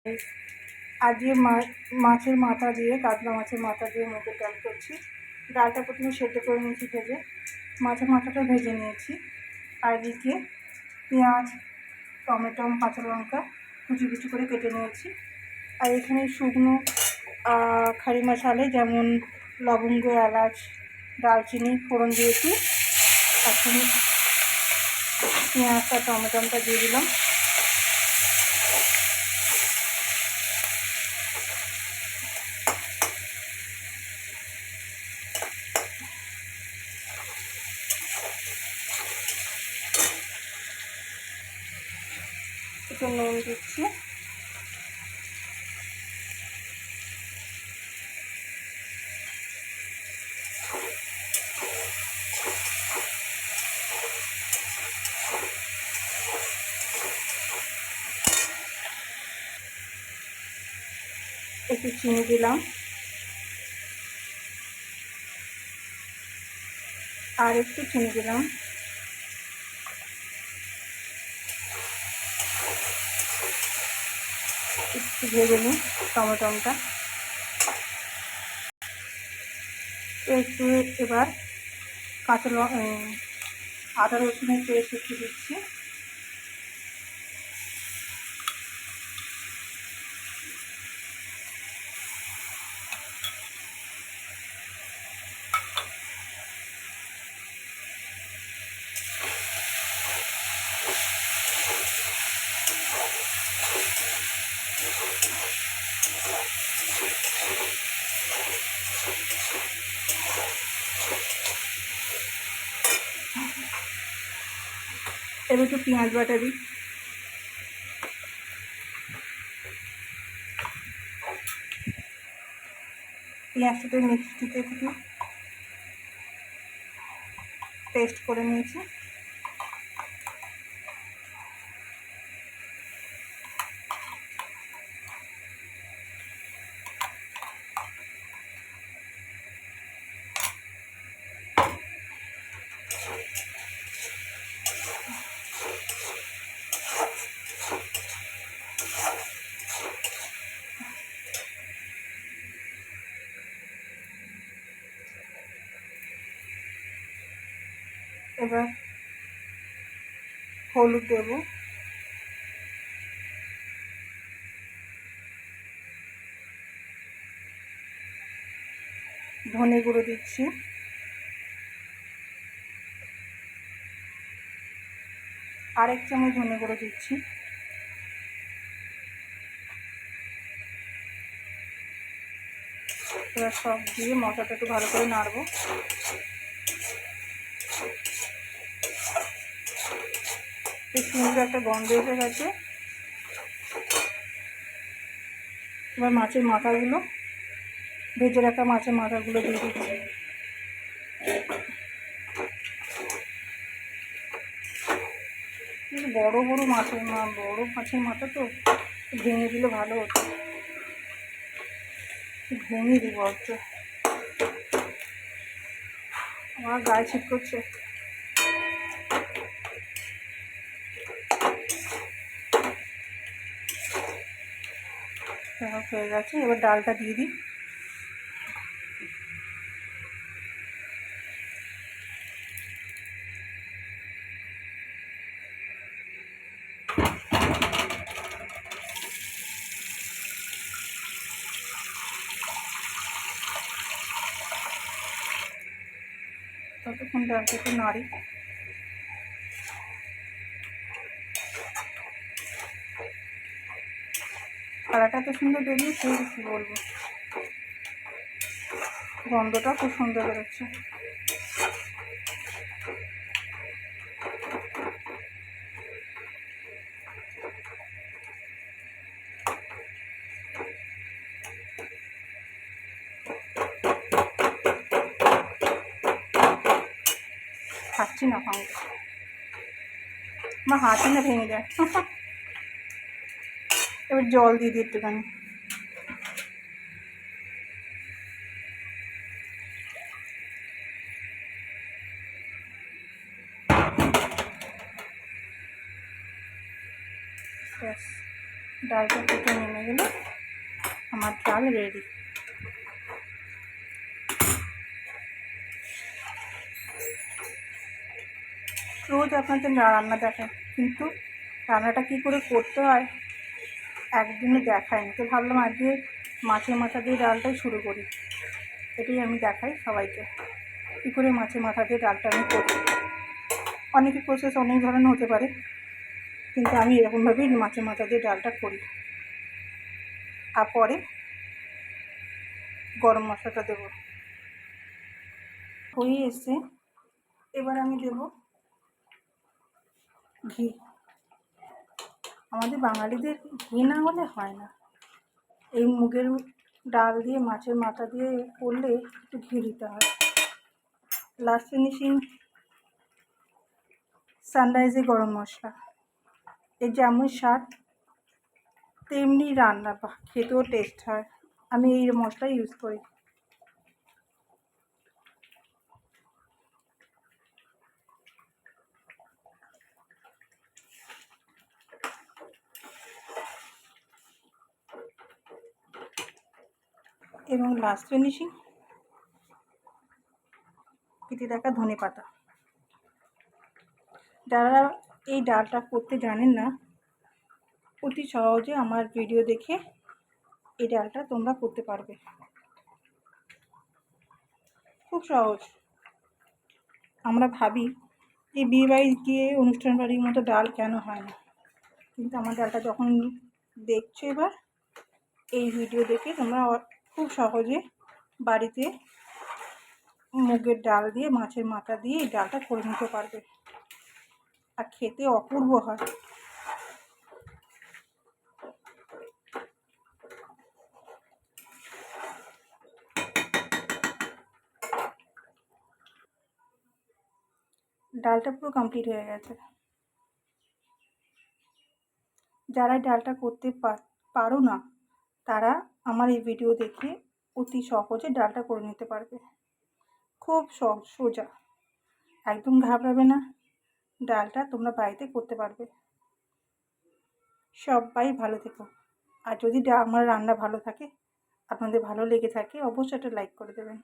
আজকে মাছের মাথা দিয়ে, কাতলা মাছের মাথা দিয়ে মুগের ডাল করছি। ডালটা প্রথমে সেদ্ধ করে নিয়েছি ভেজে, মাছের মাথাটা ভেজে নিয়েছি। আর এদিকে পেঁয়াজ, টমেটো, কাঁচা লঙ্কা কুচি কুচি করে কেটে নিয়েছি। আর এখানে শুকনো খাড়ি মশালে যেমন লবঙ্গ, এলাচ, দারচিনি ফোড়ন দিয়েছি। এখন পেঁয়াজটা টমেটোটা দিয়ে দিলাম। একটু নুন দিচ্ছি, একটু চিনি দিলাম, আর একটু চিনি দিলাম। একটু ভেজে নিই টমেটোটা। একটু এবার আদা রসুনের পেস্ট একটু দিচ্ছি। এবার একটু পেঁয়াজ বাটা দিই। পেঁয়াজটাতে মিক্সিতে একটু পেস্ট করে নিয়েছি। এবার হলুদ দেব, ধনে গুঁড়ো দিচ্ছি, আর 1 চামচ ধনে গুঁড়ো দিচ্ছি। এবার সব দিয়ে মশলাটা একটু ভালো করে নাড়বো। এই সুন্দর একটা গন্ধ এসে গেছে। এবার মাছের মাথাগুলো, ভেজে রাখা মাছের মাথাগুলো দিয়ে দিচ্ছি। বড় মাছের মাথা তো ভেঙে দিলে ভালো হতো। ভেঙে দিব একটু, আমার গায়ে ছিট করছে। হয়ে গেছে, এবার ডালটা দিয়ে দিই। ততক্ষণ ডালটা একটু নাড়ি। কালারটা তো সুন্দর বেরিয়েছে, কি বলবো, গন্ধটা খুব সুন্দর বেরোচ্ছে। খাচ্ছি না ভাঙ, আমার হাতে না ভেঙে যায়। এবার জল দিয়ে দিই একটুখানি। ব্যাস, ডালটা ফুটে নেমে হয়ে গেলে আমার ডাল রেডি। রোজ আপনাদের রান্না দেখায়, কিন্তু রান্নাটা কী করে করতে হয় একদিনও দেখায়নি, তো ভাবলাম আজকে মাছের মাথা দিয়ে ডালটাই শুরু করি। এটাই আমি দেখাই সবাইকে, কী করে মাছের মাথা দিয়ে ডালটা আমি করি। অনেকের প্রসেস অনেক ধরনের হতে পারে, কিন্তু আমি এরকমভাবেই মাছের মাথা দিয়ে ডালটা করি। আর পরে গরম মশলাটা দেবো। হয়ে এসছে, এবার আমি দেব ঘি। আমাদের বাঙালিদের ঘি না হলে হয় না। এই মুগের ডাল দিয়ে মাছের মাথা দিয়ে করলে একটু ঘি দিতে হয়। লাস্ট ফিনিশিং সানরাইজে গরম মশলা। এর যেমন স্বাদ তেমনি রান্না খেতেও টেস্ট হয়। আমি এই মশলা ইউজ করি। এবং লাস্ট ফিনিশিং কেটে রাখা ধনে পাতা। যারা এই ডালটা করতে জানেন না, অতি সহজে আমার ভিডিও দেখে এই ডালটা তোমরা করতে পারবে। খুব সহজ। আমরা ভাবি যে বিয়ে বাড়ি গিয়ে অনুষ্ঠান বাড়ির মতো ডাল কেন হয় না, কিন্তু আমার ডালটা যখন দেখছো এবার এই ভিডিও দেখে তোমরা খুব সহজে বাড়িতে মুগের ডাল দিয়ে মাছের মাথা দিয়ে এই ডালটা করে নিতে পারবে, আর খেতে অপূর্ব হয়। ডালটা পুরো কমপ্লিট হয়ে গেছে। যারা ডালটা করতে পারো না, তারা আমার এই ভিডিও দেখে অতি সহজে ডালটা করে নিতে পারবে। খুব সোজা, একদম ঘাবড়াবে না। ডালটা তোমরা বাড়িতে করতে পারবে। সবাই ভালো থেকো। আর যদি আমার রান্না ভালো থাকে, আপনাদের ভালো লেগে থাকে, অবশ্যই একটা লাইক করে দেবেন।